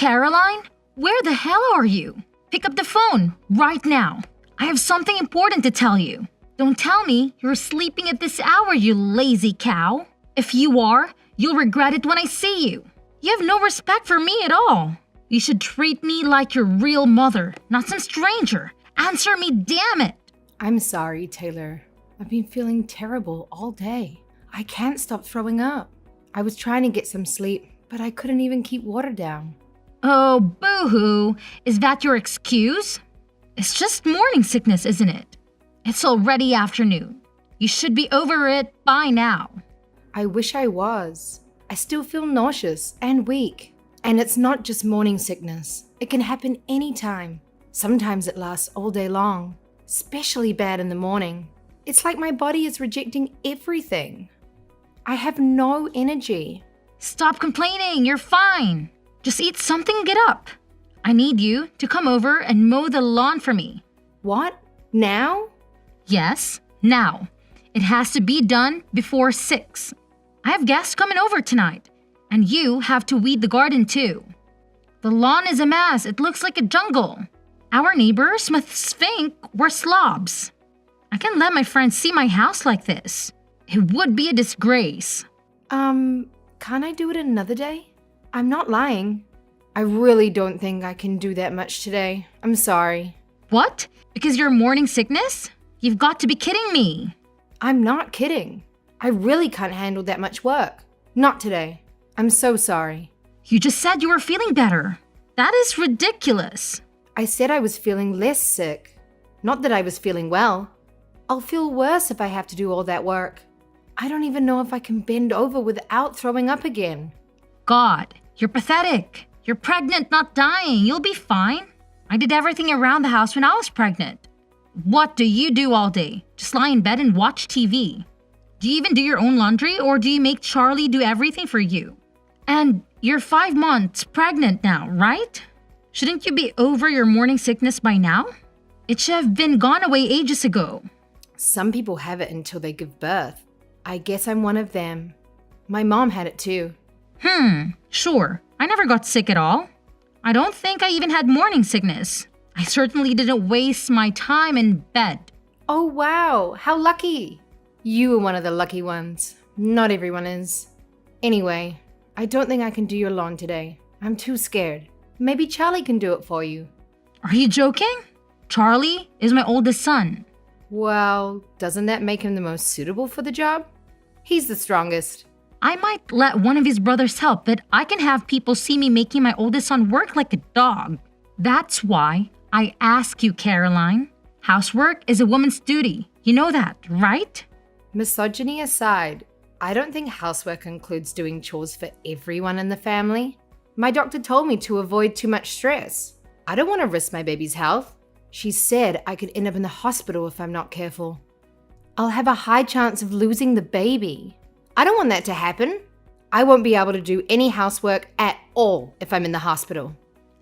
Caroline? Where the hell are you? Pick up the phone right now. I have something important to tell you. Don't tell me you're sleeping at this hour, you lazy cow. If you are, you'll regret it when I see you. You have no respect for me at all. You should treat me like your real mother, not some stranger. Answer me, damn it! I'm sorry, Taylor. I've been feeling terrible all day. I can't stop throwing up. I was trying to get some sleep, but I couldn't even keep water down. Oh, boo-hoo. Is that your excuse? It's just morning sickness, isn't it? It's already afternoon. You should be over it by now. I wish I was. I still feel nauseous and weak. And it's not just morning sickness. It can happen anytime. Sometimes it lasts all day long, especially bad in the morning. It's like my body is rejecting everything. I have no energy. Stop complaining, you're fine. Just eat something and get up. I need you to come over and mow the lawn for me. What? Now? Yes, now. It has to be done before 6. I have guests coming over tonight, and you have to weed the garden too. The lawn is a mess. It looks like a jungle. Our neighbors must think we're slobs. I can't let my friends see my house like this. It would be a disgrace. Can't I do it another day? I'm not lying. I really don't think I can do that much today. I'm sorry. What? Because you're morning sickness? You've got to be kidding me. I'm not kidding. I really can't handle that much work. Not today. I'm so sorry. You just said you were feeling better. That is ridiculous. I said I was feeling less sick. Not that I was feeling well. I'll feel worse if I have to do all that work. I don't even know if I can bend over without throwing up again. God, you're pathetic. You're pregnant, not dying. You'll be fine. I did everything around the house when I was pregnant. What do you do all day? Just lie in bed and watch TV. Do you even do your own laundry, or do you make Charlie do everything for you? And you're 5 months pregnant now, right? Shouldn't you be over your morning sickness by now? It should have been gone away ages ago. Some people have it until they give birth. I guess I'm one of them. My mom had it too. Sure. I never got sick at all. I don't think I even had morning sickness. I certainly didn't waste my time in bed. Oh wow, how lucky. You were one of the lucky ones. Not everyone is. Anyway, I don't think I can do your lawn today. I'm too scared. Maybe Charlie can do it for you. Are you joking? Charlie is my oldest son. Well, doesn't that make him the most suitable for the job? He's the strongest. I might let one of his brothers help, but I can have people see me making my oldest son work like a dog. That's why I ask you, Caroline. Housework is a woman's duty. You know that, right? Misogyny aside, I don't think housework includes doing chores for everyone in the family. My doctor told me to avoid too much stress. I don't want to risk my baby's health. She said I could end up in the hospital if I'm not careful. I'll have a high chance of losing the baby. I don't want that to happen. I won't be able to do any housework at all if I'm in the hospital.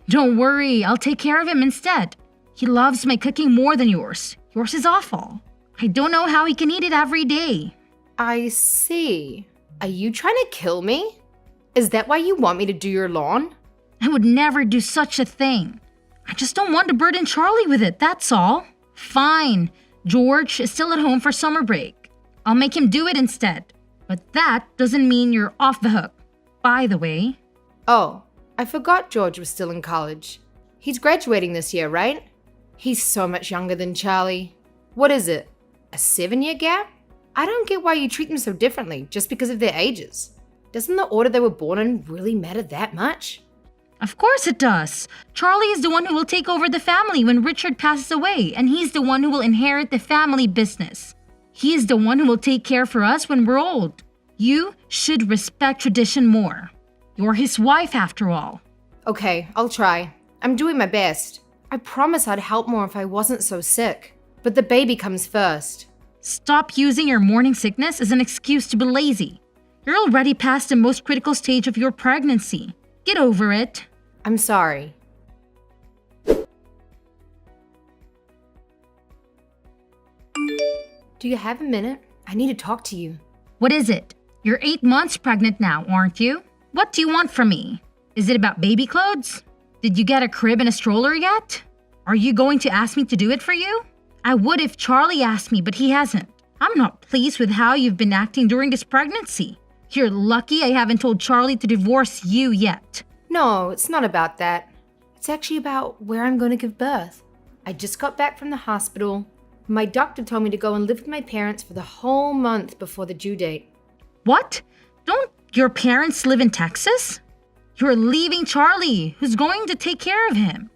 Don't worry, I'll take care of him instead. He loves my cooking more than yours. Yours is awful. I don't know how he can eat it every day. I see. Are you trying to kill me? Is that why you want me to do your lawn? I would never do such a thing. I just don't want to burden Charlie with it, that's all. Fine. George is still at home for summer break. I'll make him do it instead. But that doesn't mean you're off the hook. By the way. Oh, I forgot George was still in college. He's graduating this year, right? He's so much younger than Charlie. What is it? A 7-year gap? I don't get why you treat them so differently just because of their ages. Doesn't the order they were born in really matter that much? Of course it does. Charlie is the one who will take over the family when Richard passes away, and he's the one who will inherit the family business. He is the one who will take care for us when we're old. You should respect tradition more. You're his wife after all. Okay, I'll try. I'm doing my best. I promise I'd help more if I wasn't so sick. But the baby comes first. Stop using your morning sickness as an excuse to be lazy. You're already past the most critical stage of your pregnancy. Get over it. I'm sorry. Do you have a minute? I need to talk to you. What is it? You're 8 months pregnant now, aren't you? What do you want from me? Is it about baby clothes? Did you get a crib and a stroller yet? Are you going to ask me to do it for you? I would if Charlie asked me, but he hasn't. I'm not pleased with how you've been acting during this pregnancy. You're lucky I haven't told Charlie to divorce you yet. No, it's not about that. It's actually about where I'm going to give birth. I just got back from the hospital. My doctor told me to go and live with my parents for the whole month before the due date. What? Don't your parents live in Texas? You're leaving Charlie, who's going to take care of him,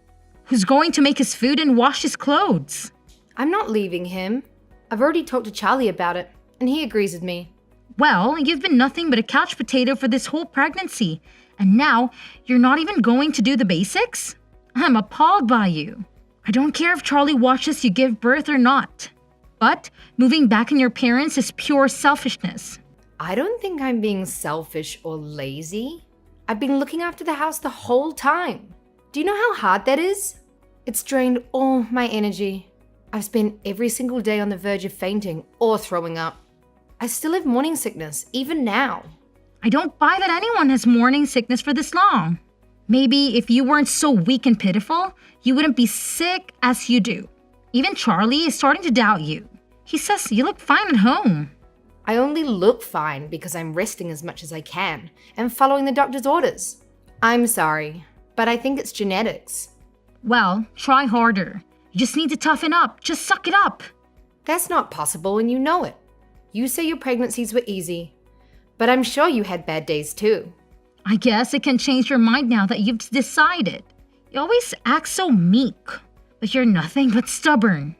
who's going to make his food and wash his clothes. I'm not leaving him. I've already talked to Charlie about it, and he agrees with me. Well, you've been nothing but a couch potato for this whole pregnancy, and now you're not even going to do the basics? I'm appalled by you. I don't care if Charlie watches you give birth or not. But moving back on your parents is pure selfishness. I don't think I'm being selfish or lazy. I've been looking after the house the whole time. Do you know how hard that is? It's drained all my energy. I've spent every single day on the verge of fainting or throwing up. I still have morning sickness, even now. I don't buy that anyone has morning sickness for this long. Maybe if you weren't so weak and pitiful, you wouldn't be sick as you do. Even Charlie is starting to doubt you. He says you look fine at home. I only look fine because I'm resting as much as I can and following the doctor's orders. I'm sorry, but I think it's genetics. Well, try harder. You just need to toughen up. Just suck it up. That's not possible and you know it. You say your pregnancies were easy, but I'm sure you had bad days too. I guess it can change your mind now that you've decided. You always act so meek, but you're nothing but stubborn.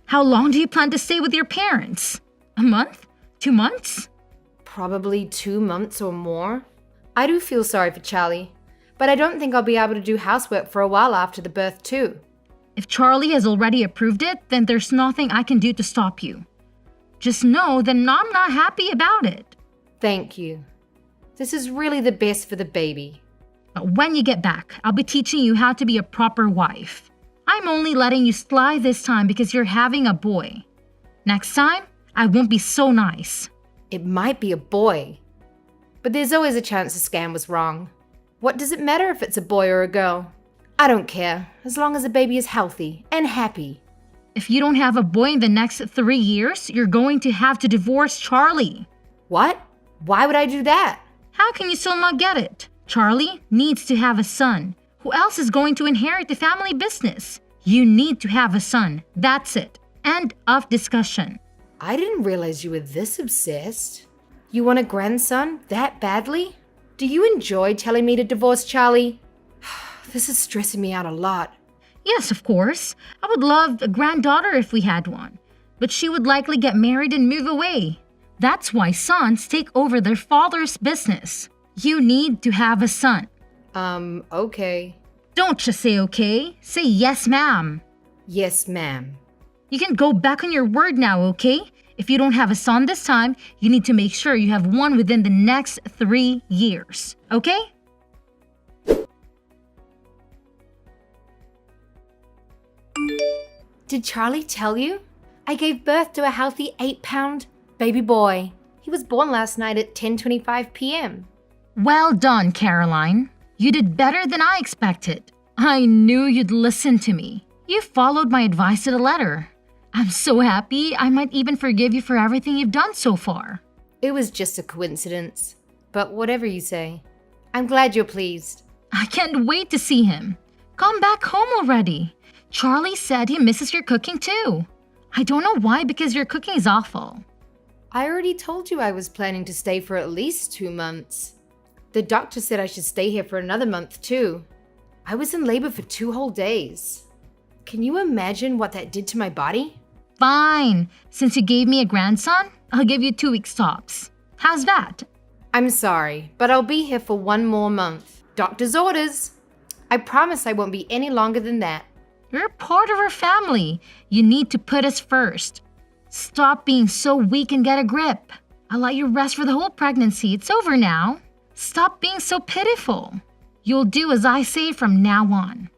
How long do you plan to stay with your parents? A month? 2 months? Probably 2 months or more. I do feel sorry for Charlie, but I don't think I'll be able to do housework for a while after the birth too. If Charlie has already approved it, then there's nothing I can do to stop you. Just know that I'm not happy about it. Thank you. This is really the best for the baby. But when you get back, I'll be teaching you how to be a proper wife. I'm only letting you slide this time because you're having a boy. Next time, I won't be so nice. It might be a boy, but there's always a chance the scan was wrong. What does it matter if it's a boy or a girl? I don't care, as long as the baby is healthy and happy. If you don't have a boy in the next 3 years, you're going to have to divorce Charlie. What? Why would I do that? How can you still not get it? Charlie needs to have a son. Who else is going to inherit the family business? You need to have a son. That's it. End of discussion. I didn't realize you were this obsessed. You want a grandson that badly? Do you enjoy telling me to divorce Charlie? This is stressing me out a lot. Yes, of course. I would love a granddaughter if we had one. But she would likely get married and move away. That's why sons take over their father's business. You need to have a son. Okay. Don't just say okay. Say yes, ma'am. Yes, ma'am. You can go back on your word now, okay? If you don't have a son this time, you need to make sure you have one within the next 3 years, okay? Did Charlie tell you? I gave birth to a healthy 8-pound baby boy. He was born last night at 10:25 p.m. Well done, Caroline. You did better than I expected. I knew you'd listen to me. You followed my advice to the letter. I'm so happy I might even forgive you for everything you've done so far. It was just a coincidence. But whatever you say, I'm glad you're pleased. I can't wait to see him. Come back home already. Charlie said he misses your cooking too. I don't know why, because your cooking is awful. I already told you I was planning to stay for at least 2 months. The doctor said I should stay here for another month too. I was in labor for 2 whole days. Can you imagine what that did to my body? Fine. Since you gave me a grandson, I'll give you 2 weeks tops. How's that? I'm sorry, but I'll be here for 1 more month. Doctor's orders. I promise I won't be any longer than that. You're part of our family. You need to put us first. Stop being so weak and get a grip. I'll let you rest for the whole pregnancy. It's over now. Stop being so pitiful. You'll do as I say from now on.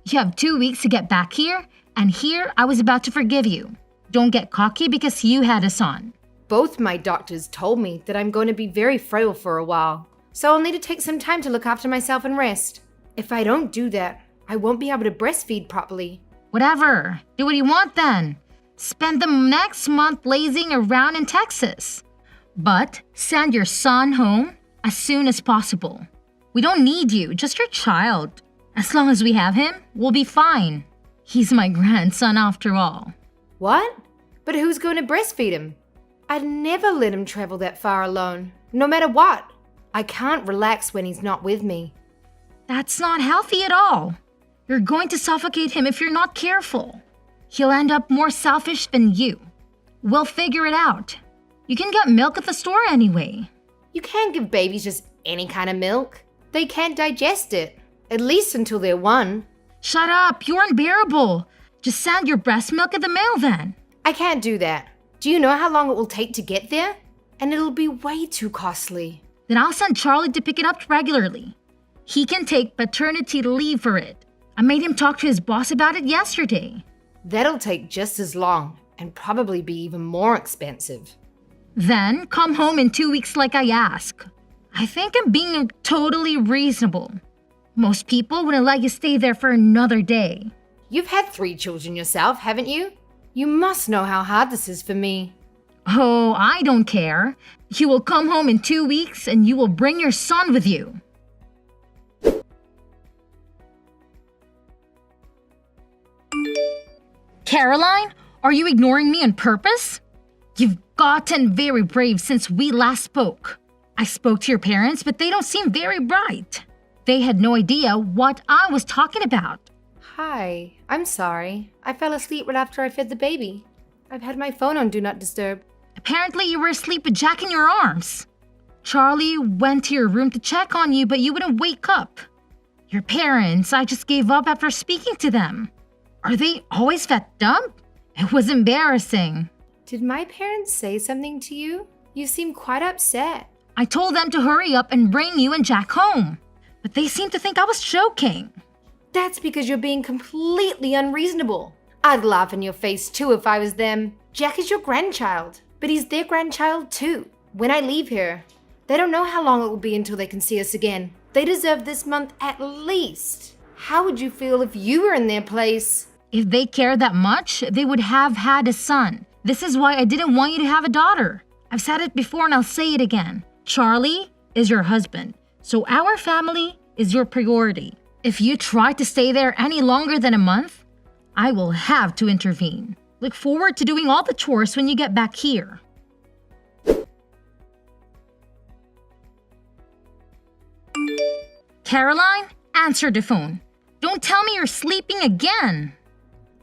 You have 2 weeks to get back here, and here I was about to forgive you. Don't get cocky because you had a son. Both my doctors told me that I'm going to be very frail for a while, so I'll need to take some time to look after myself and rest. If I don't do that, I won't be able to breastfeed properly. Whatever. Do what you want then. Spend the next month lazing around in Texas. But send your son home as soon as possible. We don't need you, just your child. As long as we have him, we'll be fine. He's my grandson after all. What? But who's going to breastfeed him? I'd never let him travel that far alone, no matter what. I can't relax when he's not with me. That's not healthy at all. You're going to suffocate him if you're not careful. He'll end up more selfish than you. We'll figure it out. You can get milk at the store anyway. You can't give babies just any kind of milk. They can't digest it, at least until they're 1. Shut up, you're unbearable. Just send your breast milk in the mail then. I can't do that. Do you know how long it will take to get there? And it'll be way too costly. Then I'll send Charlie to pick it up regularly. He can take paternity leave for it. I made him talk to his boss about it yesterday. That'll take just as long and probably be even more expensive. Then come home in 2 weeks like I ask. I think I'm being totally reasonable. Most people wouldn't let you stay there for another day. You've had 3 children yourself, haven't you? You must know how hard this is for me. Oh, I don't care. You will come home in 2 weeks and you will bring your son with you. Caroline, are you ignoring me on purpose? You've gotten very brave since we last spoke. I spoke to your parents, but they don't seem very bright. They had no idea what I was talking about. Hi, I'm sorry. I fell asleep right after I fed the baby. I've had my phone on Do Not Disturb. Apparently you were asleep with Jack in your arms. Charlie went to your room to check on you, but you wouldn't wake up. Your parents, I just gave up after speaking to them. Are they always fed up? It was embarrassing. Did my parents say something to you? You seem quite upset. I told them to hurry up and bring you and Jack home, but they seemed to think I was joking. That's because you're being completely unreasonable. I'd laugh in your face too if I was them. Jack is your grandchild, but he's their grandchild too. When I leave here, they don't know how long it will be until they can see us again. They deserve this month at least. How would you feel if you were in their place? If they cared that much, they would have had a son. This is why I didn't want you to have a daughter. I've said it before and I'll say it again. Charlie is your husband, so our family is your priority. If you try to stay there any longer than a month, I will have to intervene. Look forward to doing all the chores when you get back here. Caroline, answer the phone. Don't tell me you're sleeping again.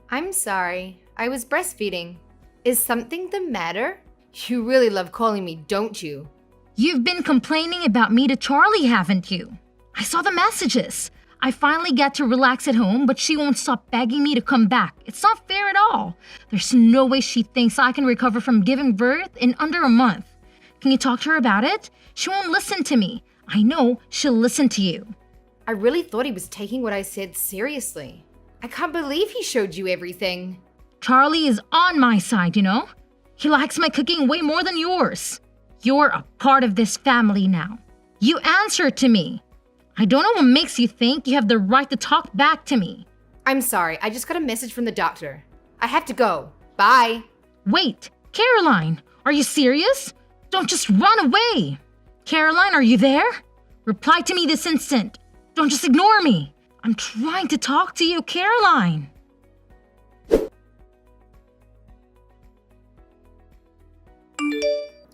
I'm sorry. I was breastfeeding. Is something the matter? You really love calling me, don't you? You've been complaining about me to Charlie, haven't you? I saw the messages. I finally get to relax at home, but she won't stop begging me to come back. It's not fair at all. There's no way she thinks I can recover from giving birth in under a month. Can you talk to her about it? She won't listen to me. I know she'll listen to you. I really thought he was taking what I said seriously. I can't believe he showed you everything. Charlie is on my side, you know? He likes my cooking way more than yours. You're a part of this family now. You answer to me. I don't know what makes you think you have the right to talk back to me. I'm sorry, I just got a message from the doctor. I have to go. Bye. Wait, Caroline, are you serious? Don't just run away. Caroline, are you there? Reply to me this instant. Don't just ignore me. I'm trying to talk to you, Caroline.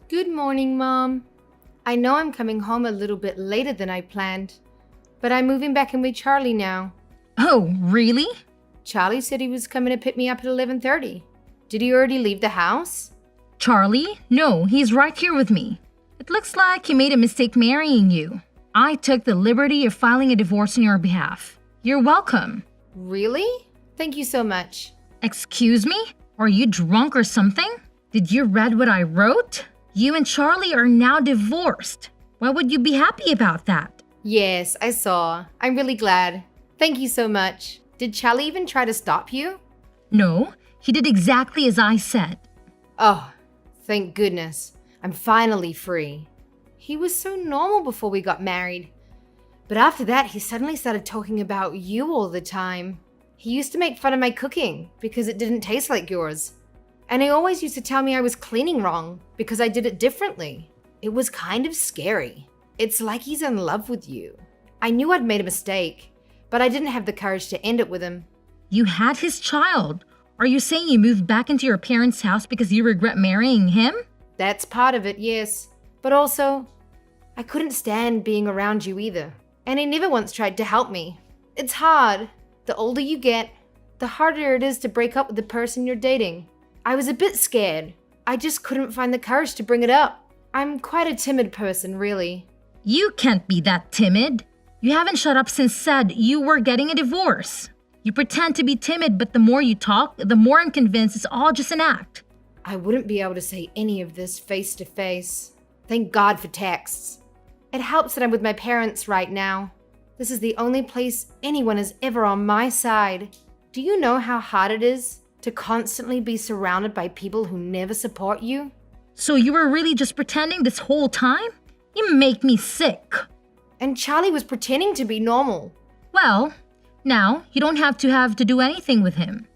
Good morning, Mom. I know I'm coming home a little bit later than I planned, but I'm moving back in with Charlie now. Oh, really? Charlie said he was coming to pick me up at 11:30. Did he already leave the house? Charlie? No, he's right here with me. It looks like he made a mistake marrying you. I took the liberty of filing a divorce on your behalf. You're welcome. Really? Thank you so much. Excuse me? Are you drunk or something? Did you read what I wrote? You and Charlie are now divorced. Why would you be happy about that? Yes, I saw. I'm really glad. Thank you so much. Did Charlie even try to stop you? No, he did exactly as I said. Oh, thank goodness. I'm finally free. He was so normal before we got married. But after that, he suddenly started talking about you all the time. He used to make fun of my cooking because it didn't taste like yours. And he always used to tell me I was cleaning wrong because I did it differently. It was kind of scary. It's like he's in love with you. I knew I'd made a mistake, but I didn't have the courage to end it with him. You had his child. Are you saying you moved back into your parents' house because you regret marrying him? That's part of it, yes. But also, I couldn't stand being around you either. And he never once tried to help me. It's hard. The older you get, the harder it is to break up with the person you're dating. I was a bit scared. I just couldn't find the courage to bring it up. I'm quite a timid person, really. You can't be that timid. You haven't shut up since said you were getting a divorce. You pretend to be timid, but the more you talk, the more I'm convinced it's all just an act. I wouldn't be able to say any of this face to face. Thank God for texts. It helps that I'm with my parents right now. This is the only place anyone is ever on my side. Do you know how hard it is to constantly be surrounded by people who never support you? So you were really just pretending this whole time? You make me sick. And Charlie was pretending to be normal. Well, now you don't have to do anything with him.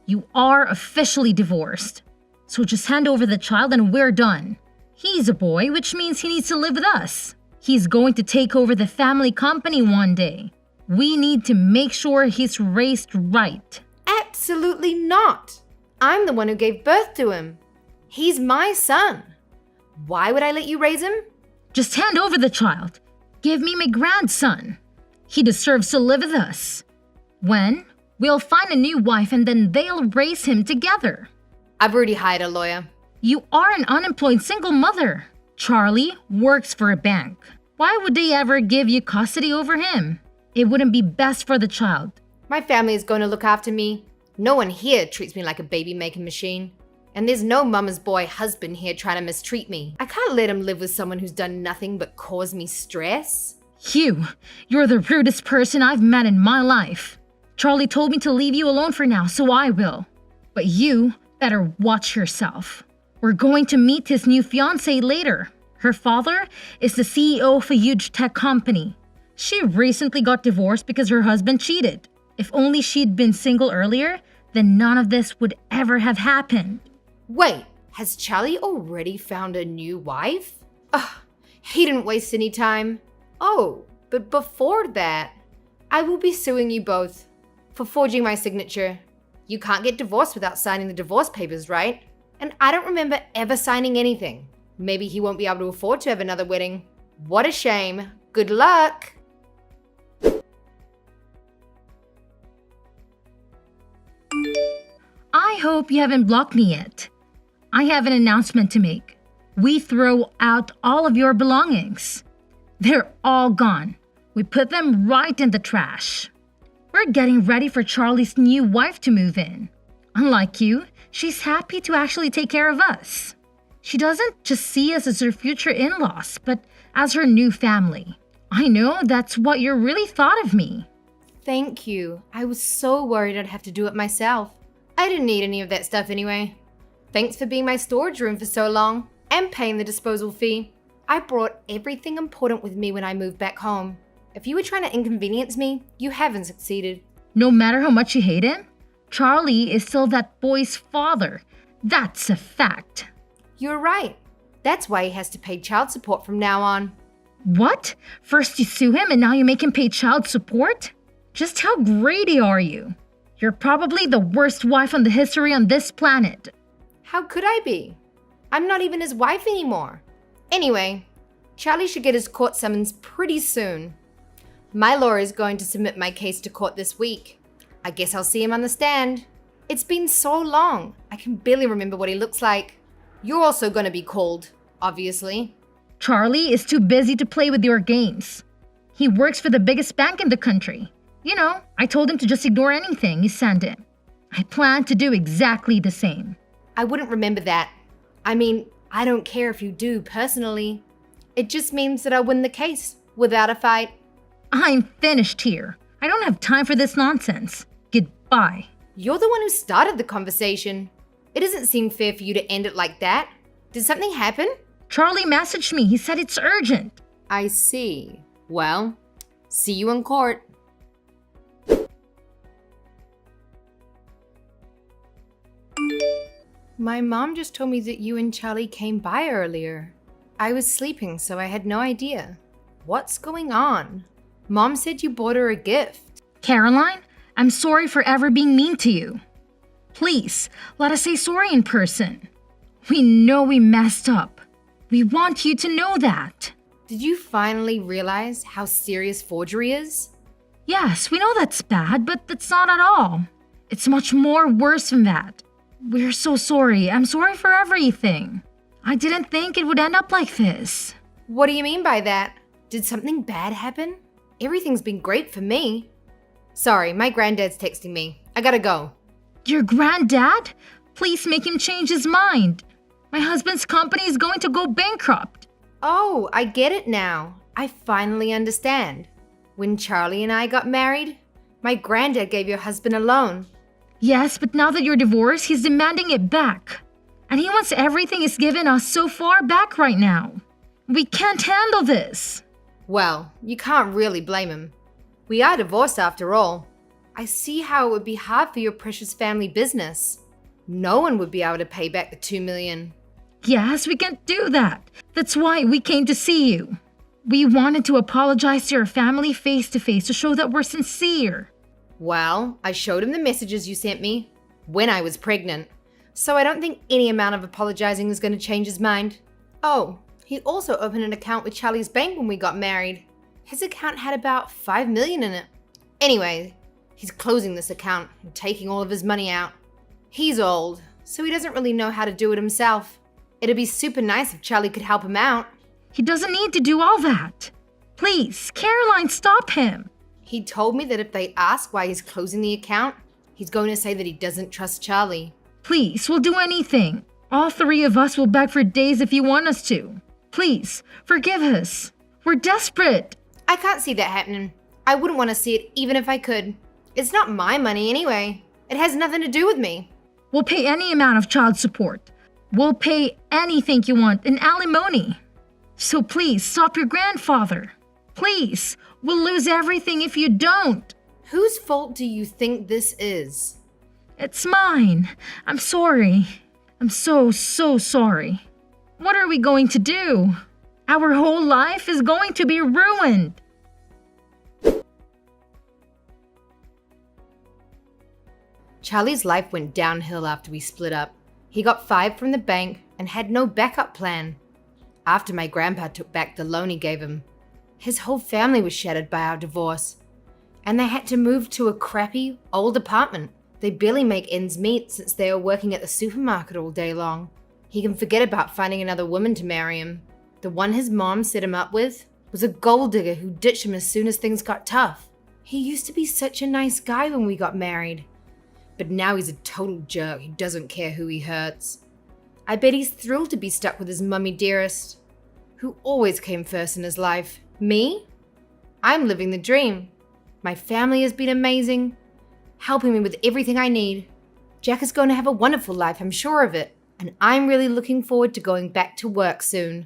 You are officially divorced. So just hand over the child and we're done. He's a boy, which means he needs to live with us. He's going to take over the family company one day. We need to make sure he's raised right. Absolutely not. I'm the one who gave birth to him. He's my son. Why would I let you raise him? Just hand over the child. Give me my grandson. He deserves to live with us. When? We'll find a new wife and then they'll raise him together. I've already hired a lawyer. You are an unemployed single mother. Charlie works for a bank. Why would they ever give you custody over him? It wouldn't be best for the child. My family is going to look after me. No one here treats me like a baby-making machine. And there's no mama's boy husband here trying to mistreat me. I can't let him live with someone who's done nothing but cause me stress. You're the rudest person I've met in my life. Charlie told me to leave you alone for now, so I will. But you better watch yourself. We're going to meet his new fiancée later. Her father is the CEO of a huge tech company. She recently got divorced because her husband cheated. If only she'd been single earlier, then none of this would ever have happened. Wait, has Charlie already found a new wife? Ugh, he didn't waste any time. Oh, but before that, I will be suing you both for forging my signature. You can't get divorced without signing the divorce papers, right? And I don't remember ever signing anything. Maybe he won't be able to afford to have another wedding. What a shame. Good luck. I hope you haven't blocked me yet. I have an announcement to make. We throw out all of your belongings. They're all gone. We put them right in the trash. We're getting ready for Charlie's new wife to move in. Unlike you, she's happy to actually take care of us. She doesn't just see us as her future in-laws, but as her new family. I know that's what you really thought of me. Thank you. I was so worried I'd have to do it myself. I didn't need any of that stuff anyway. Thanks for being my storage room for so long and paying the disposal fee. I brought everything important with me when I moved back home. If you were trying to inconvenience me, you haven't succeeded. No matter how much you hate him, Charlie is still that boy's father. That's a fact. You're right. That's why he has to pay child support from now on. What? First you sue him and now you make him pay child support? Just how greedy are you? You're probably the worst wife on the history on this planet. How could I be? I'm not even his wife anymore. Anyway, Charlie should get his court summons pretty soon. My lawyer is going to submit my case to court this week. I guess I'll see him on the stand. It's been so long, I can barely remember what he looks like. You're also going to be called, obviously. Charlie is too busy to play with your games. He works for the biggest bank in the country. You know, I told him to just ignore anything you send him. I plan to do exactly the same. I wouldn't remember that. I mean, I don't care if you do personally. It just means that I win the case without a fight. I'm finished here. I don't have time for this nonsense. Goodbye. You're the one who started the conversation. It doesn't seem fair for you to end it like that. Did something happen? Charlie messaged me. He said it's urgent. I see. Well, See you in court. My mom just told me that you and Charlie came by earlier. I was sleeping, so I had no idea. What's going on? Mom said you bought her a gift. Caroline, I'm sorry for ever being mean to you. Please, let us say sorry in person. We know we messed up. We want you to know that. Did you finally realize how serious forgery is? Yes, we know that's bad, but that's not at all. It's much more worse than that. We're so sorry. I'm sorry for everything. I didn't think it would end up like this. What do you mean by that? Did something bad happen? Everything's been great for me. Sorry, my granddad's texting me. I gotta go. Your granddad? Please make him change his mind. My husband's company is going to go bankrupt. Oh, I get it now. I finally understand. When Charlie and I got married, my granddad gave your husband a loan. Yes, but now that you're divorced, he's demanding it back. And he wants everything he's given us so far back right now. We can't handle this. Well, you can't really blame him. We are divorced after all. I see how it would be hard for your precious family business. No one would be able to pay back the $2 million. Yes, we can't do that. That's why we came to see you. We wanted to apologize to your family face to face to show that we're sincere. Well, I showed him the messages you sent me when I was pregnant, so I don't think any amount of apologizing is going to change his mind. Oh, he also opened an account with Charlie's bank when we got married. His account had about $5 million in it. Anyway, he's closing this account and taking all of his money out. He's old, so he doesn't really know how to do it himself. It'd be super nice if Charlie could help him out. He doesn't need to do all that. Please, Caroline, stop him. He told me that if they ask why he's closing the account, he's going to say that he doesn't trust Charlie. Please, we'll do anything. All three of us will beg for days if you want us to. Please, forgive us. We're desperate. I can't see that happening. I wouldn't want to see it even if I could. It's not my money anyway. It has nothing to do with me. We'll pay any amount of child support. We'll pay anything you want in alimony. So please, stop your grandfather. Please, we'll lose everything if you don't. Whose fault do you think this is? It's mine. I'm sorry. I'm so sorry. What are we going to do? Our whole life is going to be ruined. Charlie's life went downhill after we split up. He got fired from the bank and had no backup plan. After my grandpa took back the loan he gave him, his whole family was shattered by our divorce, and they had to move to a crappy, old apartment. They barely make ends meet since they are working at the supermarket all day long. He can forget about finding another woman to marry him. The one his mom set him up with was a gold digger who ditched him as soon as things got tough. He used to be such a nice guy when we got married, but now he's a total jerk who doesn't care who he hurts. I bet he's thrilled to be stuck with his mummy dearest, who always came first in his life. Me? I'm living the dream. My family has been amazing, helping me with everything I need. Jack is going to have a wonderful life, I'm sure of it, and I'm really looking forward to going back to work soon.